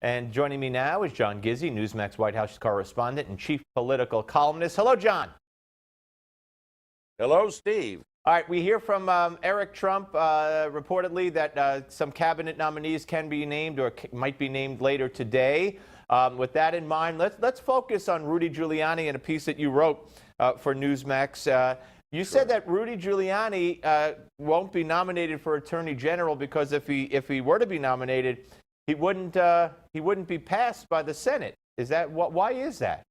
And joining me now is John Gizzi, Newsmax White House correspondent and chief political columnist. Hello, John. Hello, Steve. All right, we hear from Eric Trump reportedly that some cabinet nominees can be named or might be named later today. With that in mind, let's focus on Rudy Giuliani and a piece that you wrote for Newsmax. You said that Rudy Giuliani won't be nominated for Attorney General because if he were to be nominated, he wouldn't be passed by the Senate. Is that why is that?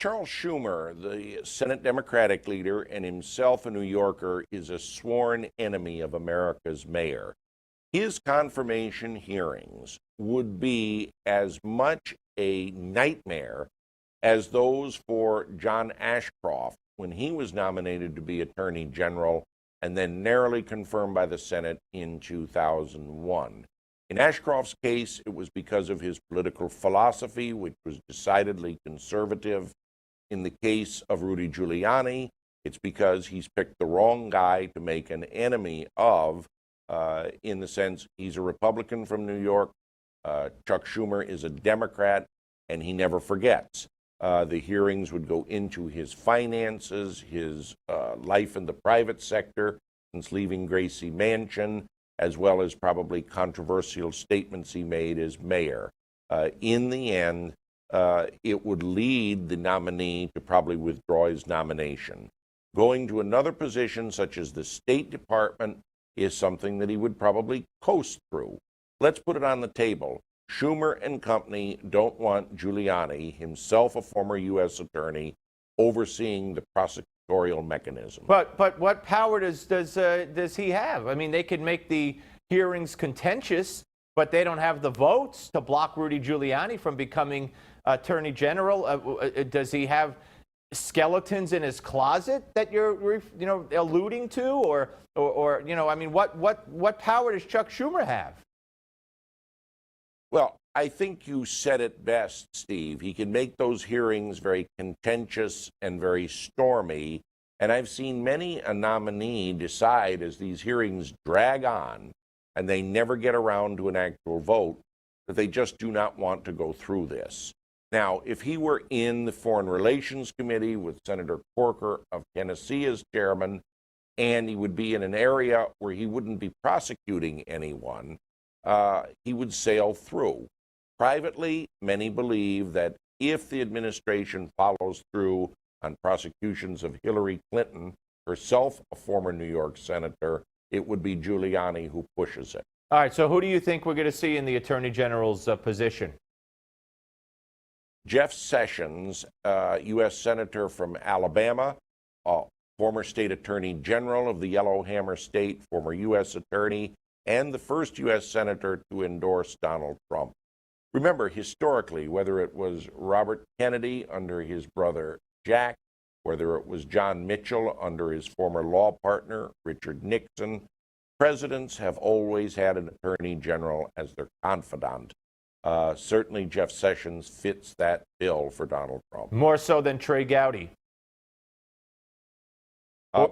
Charles Schumer, the Senate Democratic leader and himself a New Yorker, is a sworn enemy of America's mayor. His confirmation hearings would be as much a nightmare as those for John Ashcroft when he was nominated to be Attorney General and then narrowly confirmed by the Senate in 2001. In Ashcroft's case, it was because of his political philosophy, which was decidedly conservative. In the case of Rudy Giuliani, it's because he's picked the wrong guy to make an enemy of, in the sense he's a Republican from New York. Chuck Schumer is a Democrat, and he never forgets. The hearings would go into his finances, his life in the private sector since leaving Gracie Mansion, as well as probably controversial statements he made as mayor. In the end, it would lead the nominee to probably withdraw his nomination. Going to another position, such as the State Department, is something that he would probably coast through. Let's put it on the table. Schumer and company don't want Giuliani, himself a former U.S. attorney, overseeing the prosecutorial mechanism. But what power does he have? I mean, they could make the hearings contentious, but they don't have the votes to block Rudy Giuliani from becoming Attorney General. Does he have skeletons in his closet that you're alluding to, or I mean, what power does Chuck Schumer have? Well, I think you said it best, Steve. He can make those hearings very contentious and very stormy. And I've seen many a nominee decide as these hearings drag on and they never get around to an actual vote that they just do not want to go through this. Now, if he were in the Foreign Relations Committee with Senator Corker of Tennessee as chairman, and he would be in an area where he wouldn't be prosecuting anyone, he would sail through. Privately, many believe that if the administration follows through on prosecutions of Hillary Clinton, herself a former New York senator, it would be Giuliani who pushes it. All right, so who do you think we're going to see in the Attorney General's position? Jeff Sessions, U.S. Senator from Alabama, former state attorney general of the Yellowhammer State, former U.S. attorney, and the first U.S. senator to endorse Donald Trump. Remember, historically, whether it was Robert Kennedy under his brother Jack, whether it was John Mitchell under his former law partner, Richard Nixon, presidents have always had an attorney general as their confidant. Certainly Jeff Sessions fits that bill for Donald Trump. More so than Trey Gowdy.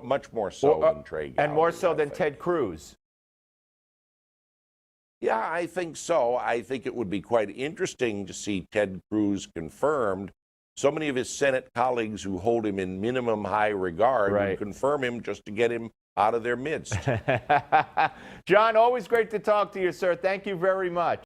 Much more so than Trey Gowdy. And more so than Ted Cruz. Yeah, I think so. I think it would be quite interesting to see Ted Cruz confirmed. So many of his Senate colleagues who hold him in minimum high regard would confirm him just to get him out of their midst. John, always great to talk to you, sir. Thank you very much.